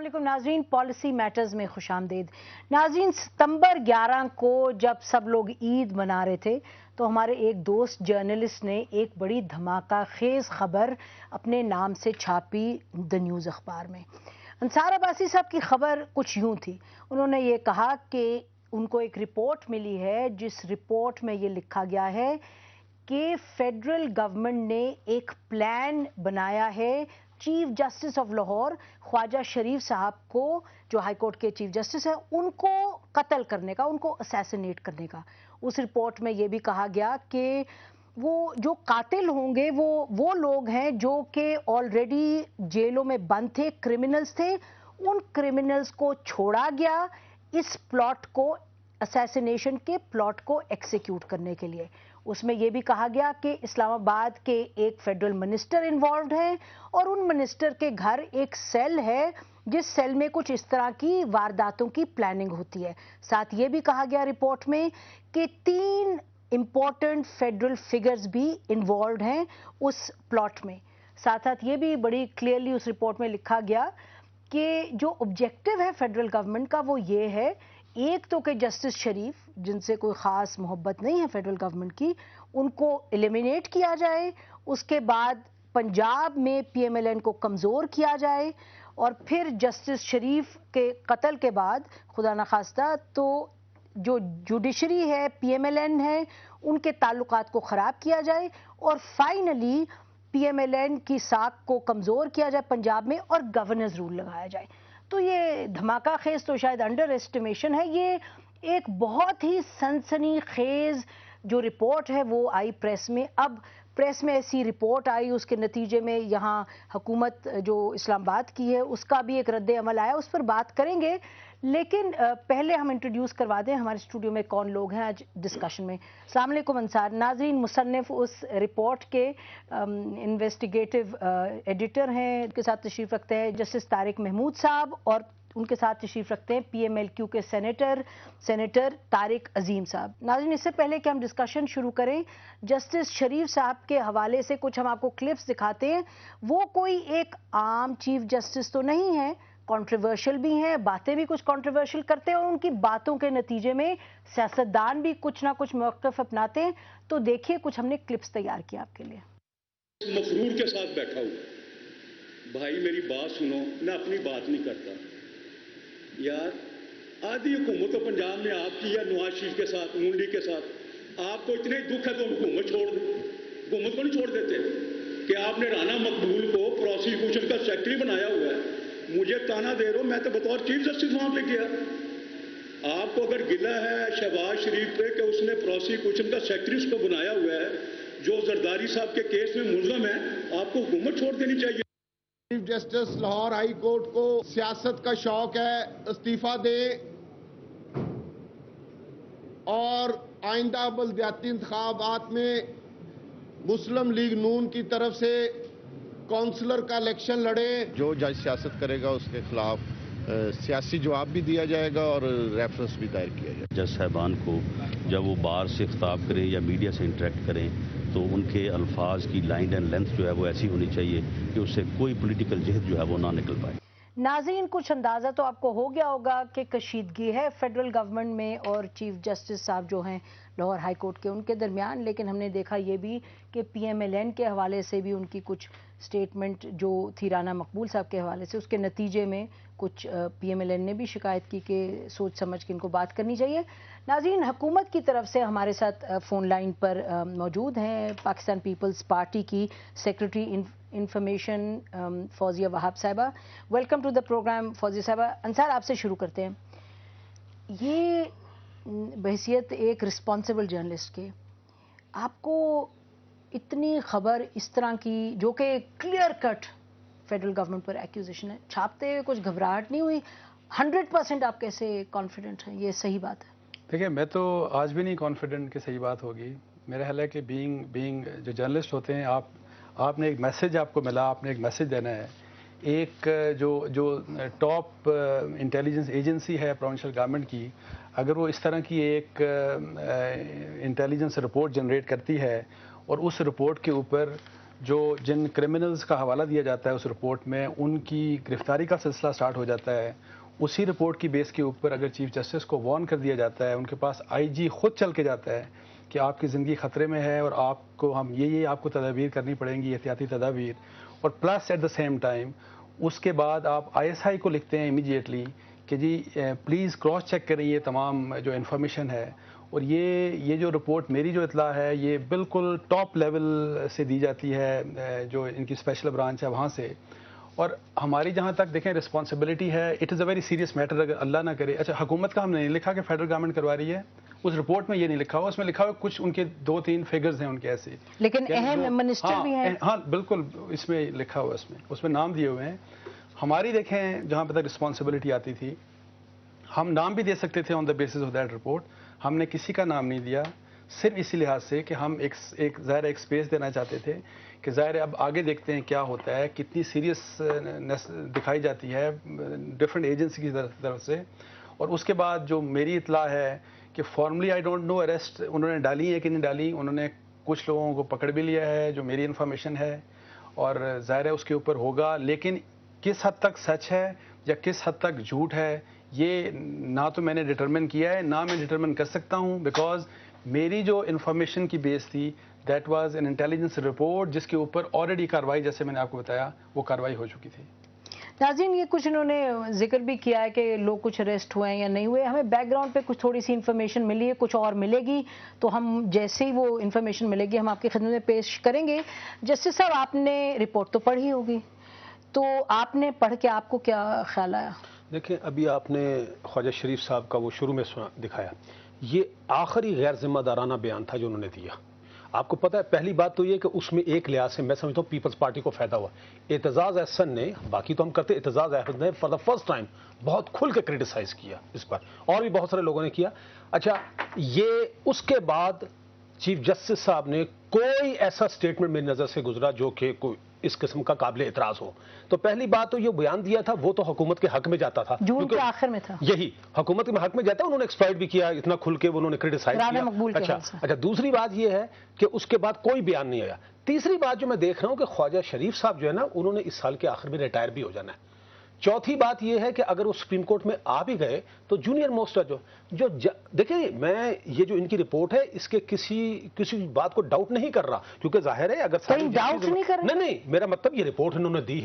अस्सलामुअलैकुम नाज़रीन, policy matters में खुश आमदीद। नाज़रीन, सितंबर 11 को जब सब लोग ईद मना रहे थे तो हमारे एक दोस्त जर्नलिस्ट ने एक बड़ी धमाका खेज खबर अपने नाम से छापी द न्यूज़ अखबार में। अंसार अब्बासी साहब की खबर कुछ यूं थी। उन्होंने ये कहा कि उनको एक रिपोर्ट मिली है, जिस रिपोर्ट में ये लिखा गया है कि फेडरल गवर्नमेंट ने एक प्लान बनाया है chief justice of Lahore Khwaja Sharif sahab को, जो हाई कोर्ट के चीफ जस्टिस हैं, उनको कत्ल करने का, उनको असैसिनेट करने का। उस रिपोर्ट में ये भी कहा गया कि वो जो कातिल होंगे वो लोग हैं जो कि ऑलरेडी जेलों में बंद थे, क्रिमिनल्स थे। उन क्रिमिनल्स को छोड़ा गया इस प्लॉट को, असैसिनेशन के प्लॉट को एक्सिक्यूट करने के लिए। उसमें यह भी कहा गया कि इस्लामाबाद के एक फेडरल मिनिस्टर इन्वॉल्व है और उन मिनिस्टर के घर एक सेल है जिस सेल में कुछ इस तरह की वारदातों की प्लानिंग होती है। साथ ये भी कहा गया रिपोर्ट में कि 3 इंपॉर्टेंट फेडरल फिगर्स भी इन्वॉल्व हैं उस प्लॉट में। साथ साथ ये भी बड़ी क्लियरली उस रिपोर्ट में लिखा गया कि जो ऑब्जेक्टिव है फेडरल गवर्नमेंट का वो ये है, एक तो कि जस्टिस शरीफ, जिनसे कोई ख़ास मोहब्बत नहीं है फेडरल गवर्नमेंट की, उनको एलिमिनेट किया जाए। उसके बाद पंजाब में पीएमएलएन को कमज़ोर किया जाए और फिर जस्टिस शरीफ के कत्ल के बाद खुदा न खास्ता तो जो जुडिशरी है, पीएमएलएन है, उनके ताल्लुकात को ख़राब किया जाए और फाइनली पीएमएलएन की साख को कमज़ोर किया जाए पंजाब में और गवर्नर्स रूल लगाया जाए। तो ये धमाका खेज तो शायद अंडर एस्टिमेशन है। ये एक बहुत ही सनसनी खेज जो रिपोर्ट है वो आई प्रेस में। अब प्रेस में ऐसी रिपोर्ट आई, उसके नतीजे में यहाँ हुकूमत जो इस्लामाबाद की है उसका भी एक रद्द अमल आया, उस पर बात करेंगे। लेकिन पहले हम इंट्रोड्यूस करवा दें हमारे स्टूडियो में कौन लोग हैं आज डिस्कशन में। अस्सलाम वालेकुम अंसार। नाज़रीन, मुसन्निफ उस रिपोर्ट के इन्वेस्टिगेटिव एडिटर हैं, उनके साथ तशरीफ़ रखते हैं जस्टिस तारिक महमूद साहब और उनके साथ तशरीफ़ रखते हैं पीएमएलक्यू के सेनेटर तारिक अजीम साहब। नाज़रीन, इससे पहले कि हम डिस्कशन शुरू करें, जस्टिस शरीफ साहब के हवाले से कुछ हम आपको क्लिप्स दिखाते हैं। वो कोई एक आम चीफ जस्टिस तो नहीं है, कंट्रोवर्शियल भी हैं, बातें भी कुछ कंट्रोवर्शियल करते हैं और उनकी बातों के नतीजे में सियासतदान भी कुछ ना कुछ मौक़िफ़ अपनाते हैं। तो देखिए, कुछ हमने क्लिप्स तैयार किया आपके लिए। मफरूर के साथ बैठा हूँ, भाई मेरी बात सुनो, मैं अपनी बात नहीं करता यार। आधी हुकूमत तो पंजाब में आपकी है, नवाज शरीफ के साथ, नून लीग के साथ। आपको इतने दुख है तो हुकूमत छोड़ दो। हुकूमत को नहीं छोड़ देते कि आपने राना मकबूल को प्रोसिक्यूशन का सेक्रेटरी बनाया हुआ है। मुझे ताना दे रहे हो, मैं तो बतौर चीफ जस्टिस वहां पे गया। आपको अगर गिला है शहबाज शरीफ पे कि उसने प्रोसिक्यूशन का सेक्रेटरी उसको बनाया हुआ है, जो जरदारी साहब के केस में मुलजम है, आपको हुकूमत छोड़ देनी चाहिए। Chief justice Lahore high court को सियासत का शौक है, इस्तीफा दे और आइंदा बल्दियाती इंतखाबात में मुस्लिम लीग नून की तरफ से काउंसलर का इलेक्शन लड़े। जो जज सियासत करेगा उसके खिलाफ सियासी जवाब भी दिया जाएगा और रेफरेंस भी दायर किया जाएगा। जज साहबान को जब वो बार से खिताब करें या मीडिया से इंटरेक्ट करें तो उनके अल्फाज की लाइन एंड लेंथ जो है वो ऐसी होनी चाहिए कि उससे कोई पॉलिटिकल जहद जो है वो ना निकल पाए। नाज़रीन, कुछ अंदाज़ा तो आपको हो गया होगा कि कशीदगी है फेडरल गवर्नमेंट में और चीफ जस्टिस साहब जो हैं लाहौर हाई कोर्ट के, उनके दरमियान। लेकिन हमने देखा ये भी कि पीएमएलएन के हवाले से भी उनकी कुछ स्टेटमेंट जो थी राना मकबूल साहब के हवाले से, उसके नतीजे में कुछ पीएमएलएन ने भी शिकायत की कि सोच समझ के इनको बात करनी चाहिए। नाज़रीन, हुकूमत की तरफ से हमारे साथ फ़ोन लाइन पर मौजूद हैं पाकिस्तान पीपल्स पार्टी की सेक्रेटरी इंफॉर्मेशन फौजिया वहाब साहिबा। Welcome to the program Fauzia साहिबा। अंसार, आपसे शुरू करते हैं। ये बहैसियत एक रिस्पॉन्सिबल जर्नलिस्ट के, आपको इतनी खबर इस तरह की जो कि क्लियर कट फेडरल गवर्नमेंट पर एक्यूजेशन है, छापते हुए कुछ घबराहट नहीं हुई? 100% आप कैसे कॉन्फिडेंट हैं ये सही बात है? देखिए, मैं तो आज भी नहीं कॉन्फिडेंट कि सही बात होगी। मेरा ख्याल है कि बीइंग जो जर्नलिस्ट होते हैं, आपने एक मैसेज आपको मिला, आपने एक मैसेज देना है। एक जो टॉप इंटेलिजेंस एजेंसी है प्रोविंशियल गवर्नमेंट की, अगर वो इस तरह की एक इंटेलिजेंस रिपोर्ट जनरेट करती है और उस रिपोर्ट के ऊपर جن کرمنلز کا حوالہ دیا جاتا ہے اس رپورٹ میں ان کی گرفتاری کا سلسلہ سٹارٹ ہو جاتا ہے. اسی رپورٹ کی بیس کے اوپر اگر چیف جسٹس کو وارن کر دیا جاتا ہے, ان کے پاس آئی جی خود چل کے جاتا ہے کہ آپ کی زندگی خطرے میں ہے اور آپ کو ہم یہ آپ کو تدابیر کرنی پڑیں گی, احتیاطی تدابیر, اور plus at the same time اس کے بعد آپ آئی ایس آئی کو لکھتے ہیں امیڈیٹلی کہ جی پلیز کراس چیک کریں یہ تمام جو انفارمیشن ہے, اور یہ جو رپورٹ میری جو اطلاع ہے یہ بالکل ٹاپ لیول سے دی جاتی ہے جو ان کی اسپیشل برانچ ہے وہاں سے. اور ہماری جہاں تک دیکھیں رسپانسبلٹی ہے, it is a very serious matter. اگر اللہ نہ کرے, اچھا حکومت کا ہم نے نہیں لکھا کہ فیڈرل گورنمنٹ کروا رہی ہے, اس رپورٹ میں یہ نہیں لکھا ہوا, اس میں لکھا ہوا کچھ ان کے 2-3 فگرز ہیں ان کے ایسے, لیکن اہم منسٹر بھی ہیں. ہاں بالکل اس میں لکھا ہوا, اس میں نام دیے ہوئے ہیں. ہماری دیکھیں جہاں پہ تک رسپانسبلٹی آتی تھی ہم نام بھی دے سکتے تھے on the basis of that report, ہم نے کسی کا نام نہیں دیا صرف اسی لحاظ سے کہ ہم ایک ظاہر ایک اسپیس دینا چاہتے تھے کہ ظاہر اب آگے دیکھتے ہیں کیا ہوتا ہے, کتنی سیریسنس دکھائی جاتی ہے ڈفرینٹ ایجنسی کی طرف سے. اور اس کے بعد جو میری اطلاع ہے کہ formally I don't know arrest انہوں نے ڈالی ہے کہ نہیں ڈالی, انہوں نے کچھ لوگوں کو پکڑ بھی لیا ہے جو میری انفارمیشن ہے, اور ظاہر ہے اس کے اوپر ہوگا, لیکن کس حد تک سچ ہے یا کس حد تک جھوٹ ہے یہ نہ تو میں نے ڈٹرمن کیا ہے نہ میں ڈٹرمن کر سکتا ہوں, بیکاز میری جو انفارمیشن کی بیس تھی that was an intelligence report جس کے اوپر آلریڈی کارروائی, جیسے میں نے آپ کو بتایا, وہ کارروائی ہو چکی تھی. ناظرین یہ کچھ انہوں نے ذکر بھی کیا ہے کہ لوگ کچھ اریسٹ ہوئے ہیں یا نہیں ہوئے, ہمیں بیک گراؤنڈ پہ کچھ تھوڑی سی انفارمیشن ملی ہے, کچھ اور ملے گی تو ہم جیسے ہی وہ انفارمیشن ملے گی ہم آپ کی خدمت میں پیش کریں گے. جسٹس صاحب آپ نے رپورٹ تو پڑھی ہوگی, تو آپ نے پڑھ کے آپ کو کیا خیال آیا؟ دیکھیں ابھی آپ نے خواجہ شریف صاحب کا وہ شروع میں دکھایا, یہ آخری غیر ذمہ دارانہ بیان تھا جو انہوں نے دیا. آپ کو پتہ ہے پہلی بات تو یہ کہ اس میں ایک لحاظ سے میں سمجھتا ہوں پیپلز پارٹی کو فائدہ ہوا. اعتزاز احسن نے, باقی تو ہم کرتے, اعتزاز احسن نے فار دا فرسٹ ٹائم بہت کھل کے کرٹیسائز کیا اس پر, اور بھی بہت سارے لوگوں نے کیا. اچھا یہ اس کے بعد چیف جسٹس صاحب نے کوئی ایسا سٹیٹمنٹ میری نظر سے گزرا جو کہ کوئی اس قسم کا قابل اعتراض ہو. تو پہلی بات تو یہ بیان دیا تھا وہ تو حکومت کے حق میں جاتا تھا, جون کے آخر میں تھا, یہی حکومت کے حق میں جاتا, انہوں نے ایکسپلائٹ بھی کیا اتنا کھل کے, انہوں نے کرٹیسائز کیا. اچھا دوسری بات یہ ہے کہ اس کے بعد کوئی بیان نہیں آیا. تیسری بات جو میں دیکھ رہا ہوں کہ خواجہ شریف صاحب جو ہے نا انہوں نے اس سال کے آخر میں ریٹائر بھی ہو جانا ہے. چوتھی بات یہ ہے کہ اگر وہ سپریم کورٹ میں آ بھی گئے تو جونیئر موسٹ جو دیکھیں میں یہ جو ان کی رپورٹ ہے اس کے کسی بات کو ڈاؤٹ نہیں کر رہا, کیونکہ ظاہر ہے اگر ڈاؤٹ نہیں کر رہے, نہیں میرا مطلب یہ رپورٹ انہوں نے دی ہے